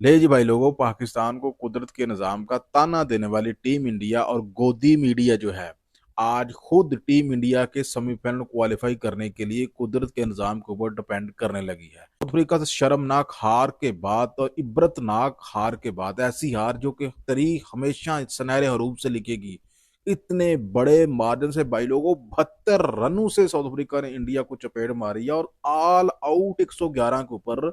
ले जी भाई लोगों, पाकिस्तान को कुदरत के निज़ाम का ताना देने वाली टीम इंडिया और गोदी मीडिया जो है, आज खुद टीम इंडिया के सेमीफाइनल क्वालिफाई करने के लिए कुदरत के निज़ाम के ऊपर डिपेंड करने लगी है। साउथ अफ्रीका से शर्मनाक हार के बाद और इबरतनाक हार के बाद, ऐसी हार जो कि तारीख हमेशा सुनहरे हरूफ से लिखेगी। इतने बड़े मार्जिन से भाई लोगों 72 रनों से साउथ अफ्रीका ने इंडिया को चपेट मारी है और ऑल आउट 111 के ऊपर,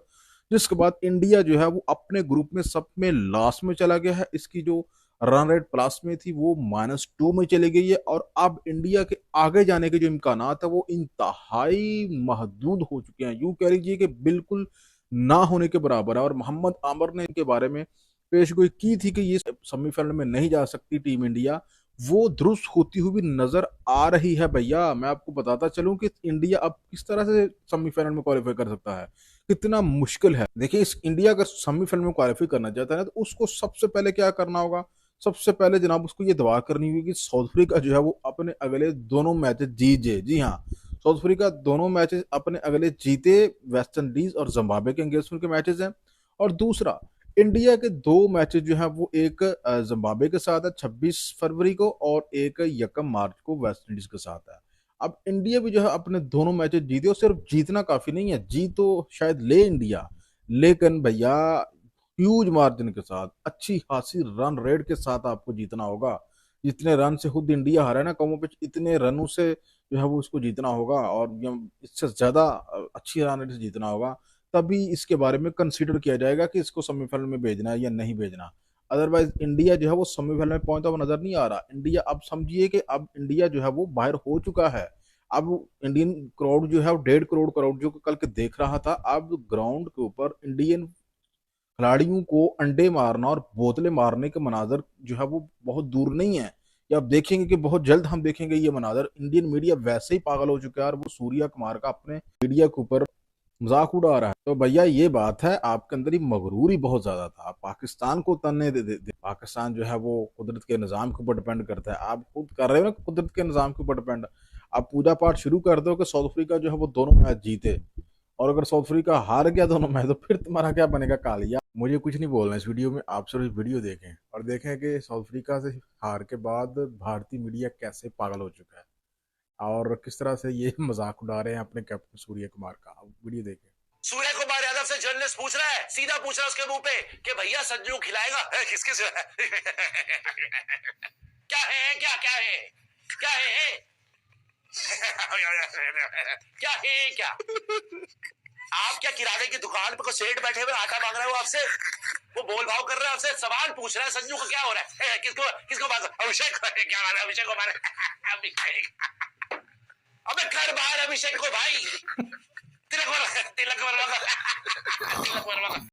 जिसके बाद इंडिया जो है वो अपने ग्रुप में सब में लास्ट में चला गया है। इसकी जो रन रेट प्लस में थी वो -2 में चली गई है और अब इंडिया के आगे जाने के जो इम्कान है वो इंतहाई महदूद हो चुके हैं, यूं कह लीजिए कि बिल्कुल ना होने के बराबर है। और मोहम्मद आमर ने इनके बारे में पेशगोई की थी कि ये सेमीफाइनल में नहीं जा सकती टीम इंडिया, वो दुरुस्त होती हुई नजर आ रही है। भैया मैं आपको बताता चलूं कि इंडिया अब किस तरह से सेमीफाइनल में क्वालिफाई कर सकता है, कितना मुश्किल है। देखिए, इस इंडिया अगर सेमीफाइनल में क्वालिफाई करना चाहता है ना, तो उसको सबसे पहले क्या करना होगा? सबसे पहले जनाब उसको ये दुआ करनी होगी कि साउथ अफ्रीका जो है वो अपने अगले दोनों मैचेस जीत जाए। जी हाँ, साउथ अफ्रीका दोनों मैचेस अपने अगले जीते, वेस्ट इंडीज और जिम्बाब्वे के अगेंस्ट उनके मैचेस हैं। और दूसरा, इंडिया के दो मैचेस जो है वो एक जिम्बाब्वे के साथ है 26 फरवरी को, और एक 1 मार्च को वेस्ट इंडीज के साथ है। अब इंडिया भी जो है अपने दोनों मैचेस जीते, और सिर्फ जीतना काफी नहीं है, जीत तो शायद ले इंडिया, लेकिन भैया ह्यूज मार्जिन के साथ, अच्छी खासी रन रेट के साथ आपको जीतना होगा। जितने रन से खुद इंडिया हारा है ना कमो पे, इतने रनों से जो है वो उसको जीतना होगा, और इससे ज्यादा अच्छी रन रेट से जीतना होगा। तभी इसके बारे में कंसीडर किया जाएगा कि इसको सेमीफाइनल में भेजना है या नहीं भेजना। अदरवाइज इंडिया जो है वो सेमीफाइनल में पहुंचता हुआ नजर नहीं आ रहा। इंडिया अब समझिए कि अब इंडिया जो है वो बाहर हो चुका है। अब इंडियन क्राउड जो है वो 1.5 करोड़ क्राउड जो कल के देख रहा था, अब ग्राउंड के ऊपर इंडियन खिलाड़ियों को अंडे मारना और बोतलें मारने के मनाजर जो है वो बहुत दूर नहीं है। ये आप देखेंगे कि बहुत जल्द हम देखेंगे ये मनाजर। इंडियन मीडिया वैसे ही पागल हो चुका है और वो सूर्या कुमार का अपने मीडिया के ऊपर मजाक उड़ा रहा है। तो भैया ये बात है, आपके अंदर ही मगरूरी बहुत ज्यादा था। आप पाकिस्तान को तन्ने दे। पाकिस्तान जो है वो कुदरत के निज़ाम के ऊपर डिपेंड करता है। आप खुद कर रहे हो ना कुदरत के निज़ाम के ऊपर डिपेंड। आप पूजा पाठ शुरू कर दो कि साउथ अफ्रीका जो है वो दोनों मैच जीते, और अगर साउथ अफ्रीका हार गया दोनों मैच, तो फिर तुम्हारा क्या बनेगा कालिया। मुझे कुछ नहीं बोलना इस वीडियो में, आप सिर्फ वीडियो देखें और देखें कि साउथ अफ्रीका से हार के बाद भारतीय मीडिया कैसे पागल हो चुका है और किस तरह से ये मजाक उड़ा रहे हैं अपने कैप्टन सूर्य कुमार का। आप वीडियो देखें। सूर्य कुमार यादव से जर्नलिस्ट पूछ रहा है, सीधा पूछ रहा है उसके मुंह पे कि भैया संजू खिलाएगा? किसके से क्या है, क्या क्या है, क्या है क्या है क्या? आप क्या किराने की दुकान पे कोई सेठ बैठे हुए आटा मांग रहा है वो आपसे? वो बोल भाव कर रहा है, आपसे सवाल पूछ रहा है संजू का क्या हो रहा है? किसको किसको बात? अभिषेक क्या हाल है? अभिषेक को मारे। अभिषेक, अबे कर बाहर अभिषेक को भाई।